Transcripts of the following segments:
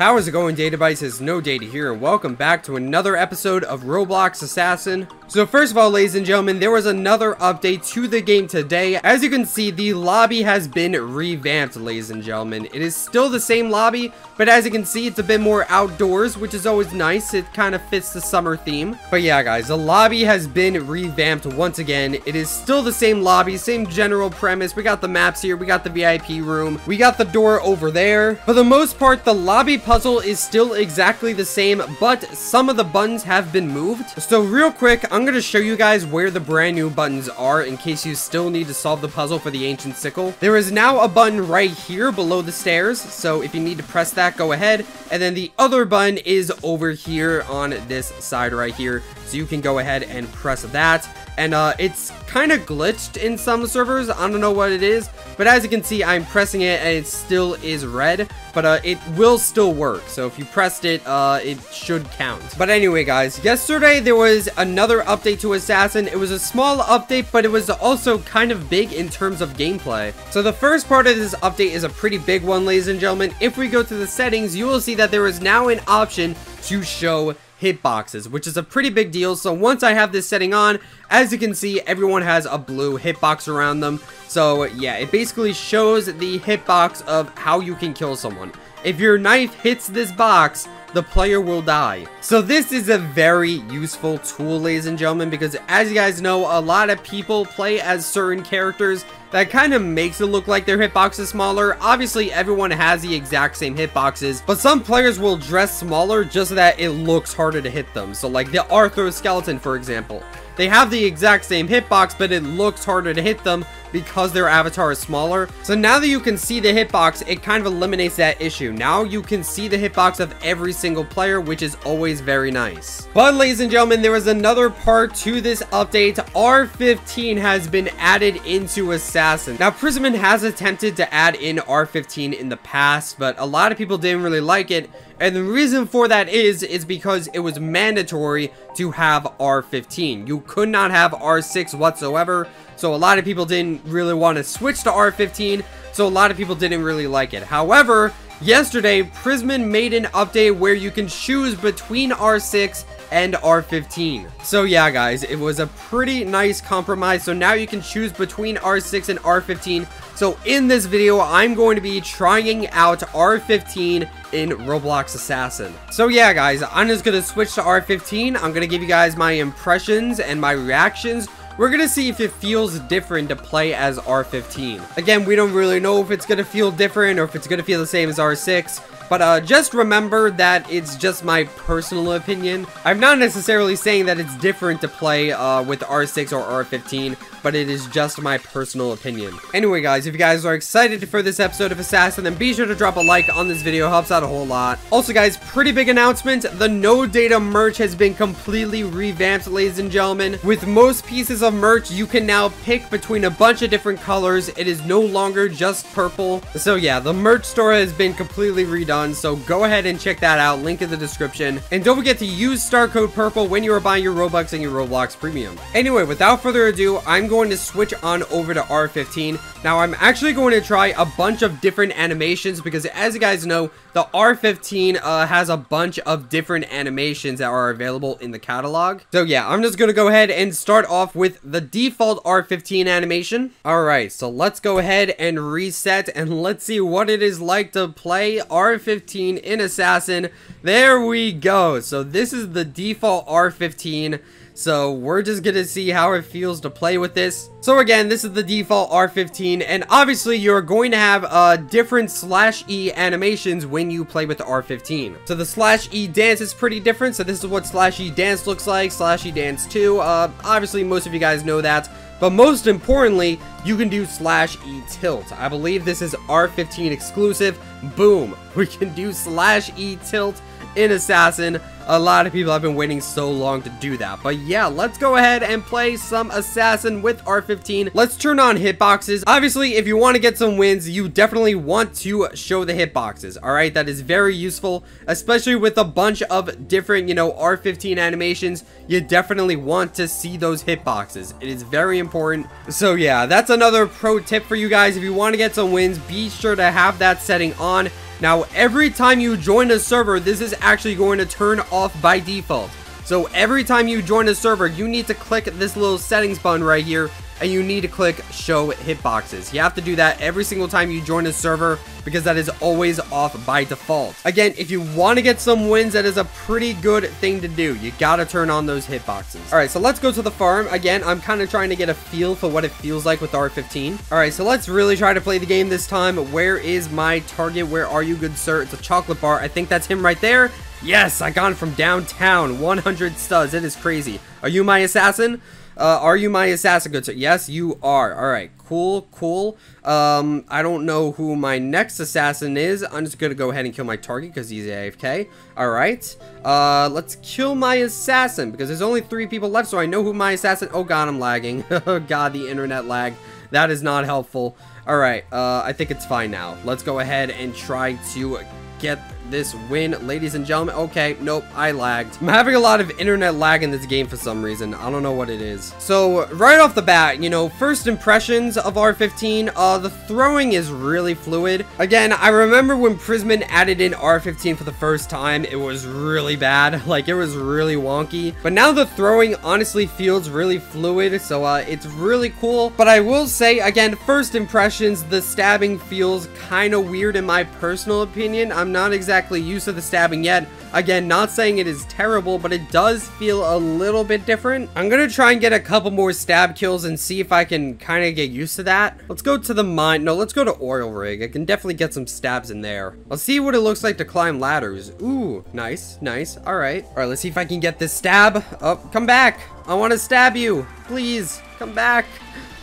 How is it going, Databytes? No Data here, and welcome back to another episode of Roblox Assassin. So first of all, ladies and gentlemen, there was another update to the game today. As you can see, the lobby has been revamped, ladies and gentlemen. It is still the same lobby, but as you can see, it's a bit more outdoors, which is always nice. It kind of fits the summer theme. But yeah, guys, the lobby has been revamped once again. It is still the same lobby, same general premise. We got the maps here, we got the VIP room, we got the door over there. For the most part, the lobby puzzle is still exactly the same, but some of the buttons have been moved. So real quick, I'm going to show you guys where the brand new buttons are in case you still need to solve the puzzle for the ancient sickle. There is now a button right here below the stairs, so if you need to press that, go ahead. And then the other button is over here on this side right here, so you can go ahead and press that. And it's kind of glitched in some servers. I don't know what it is, but as you can see, I'm pressing it and it still is red, but it will still work. So if you pressed it, it should count. But anyway, guys, yesterday there was another update to Assassin. It was a small update, but it was also kind of big in terms of gameplay. So the first part of this update is a pretty big one, ladies and gentlemen. If we go to the settings, you will see that there is now an option to show hitboxes, which is a pretty big deal. So once I have this setting on, as you can see, everyone has a blue hitbox around them. So yeah, it basically shows the hitbox of how you can kill someone. If your knife hits this box, the player will die. So this is a very useful tool, ladies and gentlemen, because as you guys know, a lot of people play as certain characters. That kind of makes it look like their hitbox is smaller. Obviously, everyone has the exact same hitboxes, but some players will dress smaller just so that it looks harder to hit them. So like the Arthur skeleton, for example. They have the exact same hitbox, but it looks harder to hit them because their avatar is smaller. So now that you can see the hitbox, it kind of eliminates that issue. Now you can see the hitbox of every single player, which is always very nice. But ladies and gentlemen, there is another part to this update. R15 has been added into Assassin. Now Prisman has attempted to add in R15 in the past, but a lot of people didn't really like it. And the reason for that is because it was mandatory to have R15. You could not have R6 whatsoever. So a lot of people didn't really want to switch to R15. So a lot of people didn't really like it. However, yesterday, Prisman made an update where you can choose between R6 and R15. So yeah, guys, it was a pretty nice compromise. So now you can choose between R6 and R15. So in this video, I'm going to be trying out R15 in Roblox Assassin. So yeah, guys, I'm just going to switch to R15. I'm going to give you guys my impressions and my reactions. We're going to see if it feels different to play as R15. Again, we don't really know if it's going to feel different or if it's going to feel the same as R6. But just remember that it's just my personal opinion. I'm not necessarily saying that it's different to play with R6 or R15, but it is just my personal opinion. Anyway, guys, if you guys are excited for this episode of Assassin, then be sure to drop a like on this video. It helps out a whole lot. Also, guys, pretty big announcement. The No Data merch has been completely revamped, ladies and gentlemen. With most pieces of merch, you can now pick between a bunch of different colors. It is no longer just purple. So yeah, the merch store has been completely redone. So go ahead and check that out, link in the description, and don't forget to use star code purple when you are buying your Robux and your Roblox premium. Anyway, without further ado, I'm going to switch on over to R15. Now I'm actually going to try a bunch of different animations because as you guys know, the R15 has a bunch of different animations that are available in the catalog. So yeah, I'm just going to go ahead and start off with the default R15 animation. Alright, so let's go ahead and reset and let's see what it is like to play R15 in Assassin. There we go. So this is the default R15. So we're just gonna see how it feels to play with this. So again, this is the default R15, and obviously you're going to have different /E animations when you play with the R15. So the /E dance is pretty different. So this is what /E dance looks like, /E dance 2. Obviously most of you guys know that. But most importantly, you can do /E tilt. I believe this is R15 exclusive. Boom. We can do /E tilt in Assassin. A lot of people have been waiting so long to do that. But yeah, let's go ahead and play some Assassin with R15. Let's turn on hitboxes. Obviously, if you want to get some wins, you definitely want to show the hitboxes. Alright, that is very useful, especially with a bunch of different, you know, R15 animations. You definitely want to see those hitboxes. It is very important. So yeah, that's another pro tip for you guys. If you want to get some wins, be sure to have that setting on. Now, every time you join a server, this is actually going to turn off by default. So every time you join a server, you need to click this little settings button right here, and you need to click show hitboxes. You have to do that every single time you join a server because that is always off by default. Again, if you want to get some wins, that is a pretty good thing to do. You gotta turn on those hitboxes. All right, so let's go to the farm. Again, I'm kind of trying to get a feel for what it feels like with R15. All right, so let's really try to play the game this time. Where is my target? Where are you, good sir? It's a chocolate bar. I think that's him right there. Yes, I got him from downtown. 100 studs. It is crazy. Are you my assassin? Are you my assassin, good sir? Yes, you are. All right, cool, cool. I don't know who my next assassin is. I'm just gonna go ahead and kill my target because he's AFK. All right, let's kill my assassin because there's only 3 people left, so I know who my assassin. Oh God, I'm lagging. Oh God, the internet lag. That is not helpful. All right, I think it's fine now. Let's go ahead and try to get this win, ladies and gentlemen. Okay, nope, I lagged. I'm having a lot of internet lag in this game for some reason. I don't know what it is. So right off the bat, you know, first impressions of R15, the throwing is really fluid. Again, I remember when Prisman added in R15 for the first time, it was really bad. Like, it was really wonky. But now the throwing honestly feels really fluid, so it's really cool. But I will say, again, first impressions, the stabbing feels kind of weird in my personal opinion. I'm not exactly used to the stabbing yet. Again, not saying it is terrible, but it does feel a little bit different. I'm gonna try and get a couple more stab kills and see if I can kind of get used to that. Let's go to the mine. No, let's go to oil rig. I can definitely get some stabs in there. Let's see what it looks like to climb ladders. Ooh, nice, nice. All right, let's see if I can get this stab. Oh, come back. I want to stab you. Please, come back.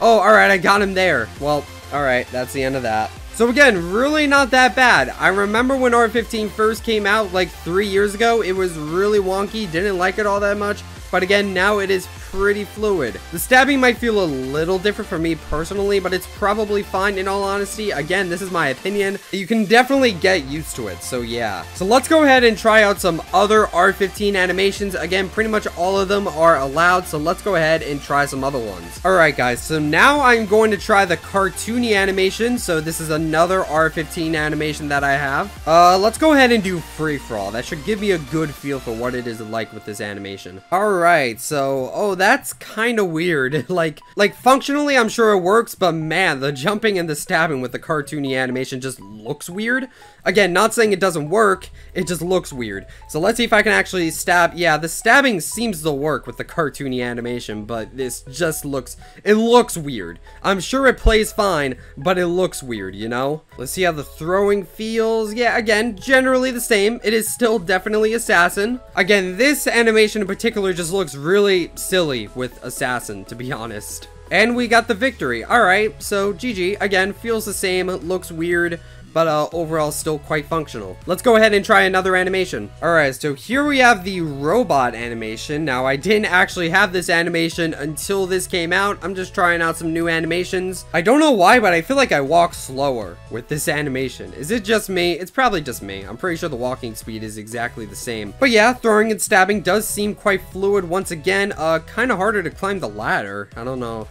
Oh, all right, I got him there. Well, all right, that's the end of that. So again, really not that bad. I remember when R15 first came out like 3 years ago, it was really wonky, didn't like it all that much. But again, now it is pretty fluid. The stabbing might feel a little different for me personally, but it's probably fine in all honesty. Again, this is my opinion. You can definitely get used to it, so yeah. So let's go ahead and try out some other R15 animations. Again, pretty much all of them are allowed, so let's go ahead and try some other ones. Alright guys, so now I'm going to try the Cartoony Animation. So this is another R15 animation that I have. Let's go ahead and do Free For All. That should give me a good feel for what it is like with this animation. Alright, so, oh, that's kind of weird. like functionally, I'm sure it works, but man, the jumping and the stabbing with the Cartoony animation just looks weird. Again, not saying it doesn't work, it just looks weird. So let's see if I can actually stab. Yeah, the stabbing seems to work with the Cartoony animation, but this just looks, it looks weird. I'm sure it plays fine, but it looks weird, you know? Let's see how the throwing feels. Yeah, again, generally the same. It is still definitely Assassin. Again, this animation in particular just looks really silly with Assassin, to be honest. And we got the victory. Alright, so GG. Again, feels the same, looks weird, but overall still quite functional. Let's go ahead and try another animation. Alright, so here we have the robot animation. Now, I didn't actually have this animation until this came out. I'm just trying out some new animations. I don't know why, but I feel like I walk slower with this animation. Is it just me? It's probably just me. I'm pretty sure the walking speed is exactly the same. But yeah, throwing and stabbing does seem quite fluid once again. Kind of harder to climb the ladder. I don't know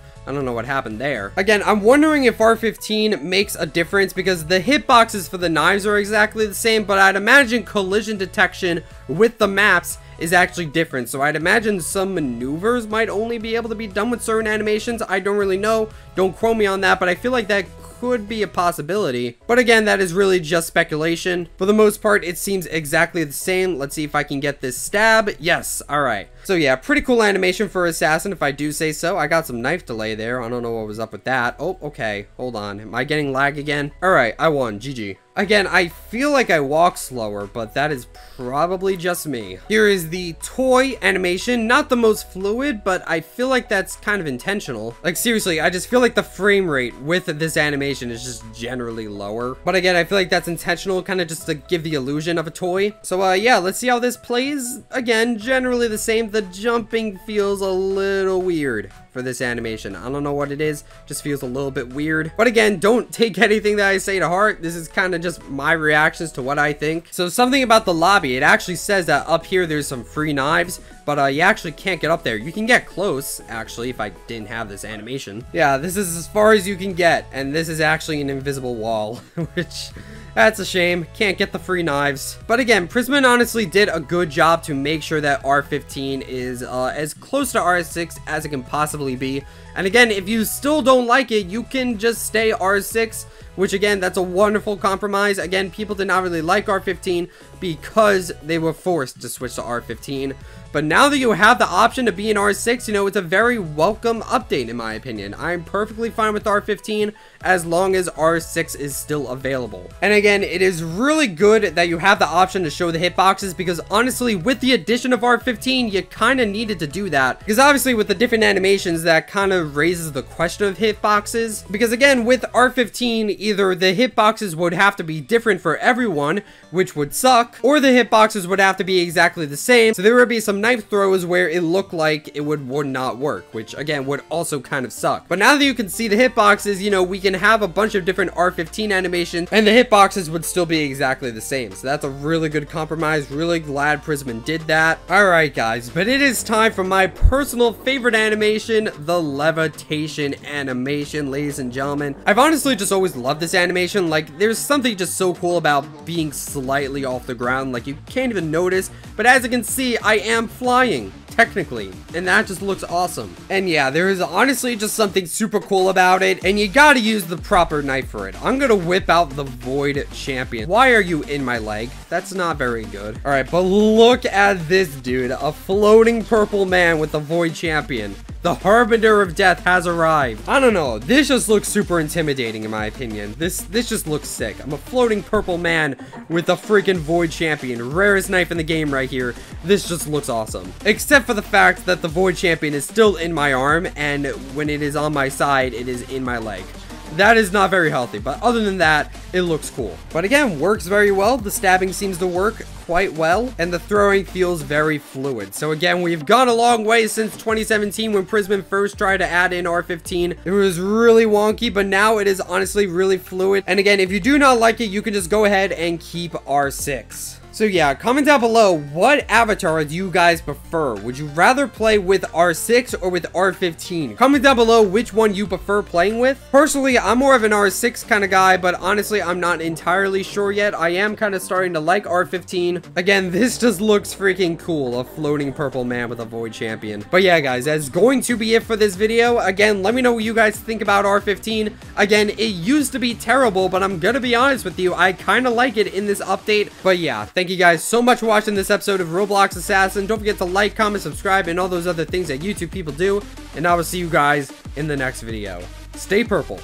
what happened there. Again, I'm wondering if R15 makes a difference because the hitboxes for the knives are exactly the same, but I'd imagine collision detection with the maps is actually different. So I'd imagine some maneuvers might only be able to be done with certain animations. I don't really know. Don't quote me on that, but I feel like that could be a possibility. But again, that is really just speculation. For the most part, it seems exactly the same. Let's see if I can get this stab. Yes, all right. So yeah, pretty cool animation for Assassin, if I do say so. I got some knife delay there. I don't know what was up with that. Oh, okay. Hold on. Am I getting lag again? All right, I won. GG. Again, I feel like I walk slower, but that is probably just me. Here is the Toei Animation. Not the most fluid, but I feel like that's kind of intentional. Like, seriously, I just feel like the frame rate with this animation is just generally lower. But again, I feel like that's intentional, kind of just to give the illusion of a toy. So, yeah, let's see how this plays. Again, generally the same. The jumping feels a little weird for this animation. I don't know what it is, just feels a little bit weird. But again, don't take anything that I say to heart. This is kind of just my reactions to what I think. So something about the lobby, it actually says that up here there's some free knives, but you actually can't get up there. You can get close, actually, if I didn't have this animation. Yeah, this is as far as you can get, and this is actually an invisible wall, which That's a shame. Can't get the free knives. But again, Prisman honestly did a good job to make sure that R15 is as close to R6 as it can possibly be. And again, if you still don't like it, you can just stay R6, which again, that's a wonderful compromise. Again, people did not really like R15 because they were forced to switch to R15. But now that you have the option to be in R6, you know, it's a very welcome update in my opinion. I'm perfectly fine with R15 as long as R6 is still available. And again, it is really good that you have the option to show the hitboxes, because honestly, with the addition of R15, you kind of needed to do that. Because obviously with the different animations, that kind of raises the question of hitboxes. Because again, with R15, either the hitboxes would have to be different for everyone, which would suck, or the hitboxes would have to be exactly the same. So there would be some knife throws where it looked like it would not work, which again would also kind of suck. But now that you can see the hitboxes, you know, we can have a bunch of different R15 animations and the hitboxes would still be exactly the same. So that's a really good compromise. Really glad Prisman did that. Alright guys, but it is time for my personal favorite animation, the Levitation Animation, ladies and gentlemen. I've honestly just always loved this animation. Like, there's something just so cool about being slightly off the ground. Like, you can't even notice, but as you can see, I am flying, technically, and that just looks awesome. And yeah, there is honestly just something super cool about it, and you gotta use the proper knife for it. I'm gonna whip out the Void Champion. Why are you in my leg? That's not very good. All right, but look at this dude, a floating purple man with the Void Champion. The Harbinger of Death has arrived. I don't know, this just looks super intimidating in my opinion. This just looks sick. I'm a floating purple man with a freaking Void Champion. Rarest knife in the game right here. This just looks awesome. Except for the fact that the Void Champion is still in my arm, and when it is on my side, it is in my leg. That is not very healthy, but other than that, it looks cool. But again, works very well. The stabbing seems to work quite well, and the throwing feels very fluid. So again, we've gone a long way since 2017 when Prisman first tried to add in R15. It was really wonky, but now it is honestly really fluid. And again, if you do not like it, you can just go ahead and keep R6. So yeah, comment down below, what avatar do you guys prefer? Would you rather play with R6 or with R15? Comment down below which one you prefer playing with. Personally, I'm more of an R6 kind of guy, but honestly, I'm not entirely sure yet. I am kind of starting to like R15. Again, this just looks freaking cool, a floating purple man with a Void Champion. But yeah, guys, that's going to be it for this video. Again, let me know what you guys think about R15. Again, it used to be terrible, but I'm gonna be honest with you, I kind of like it in this update. But yeah, thank you guys so much for watching this episode of Roblox Assassin. Don't forget to like, comment, subscribe, and all those other things that YouTube people do. And I will see you guys in the next video. Stay purple.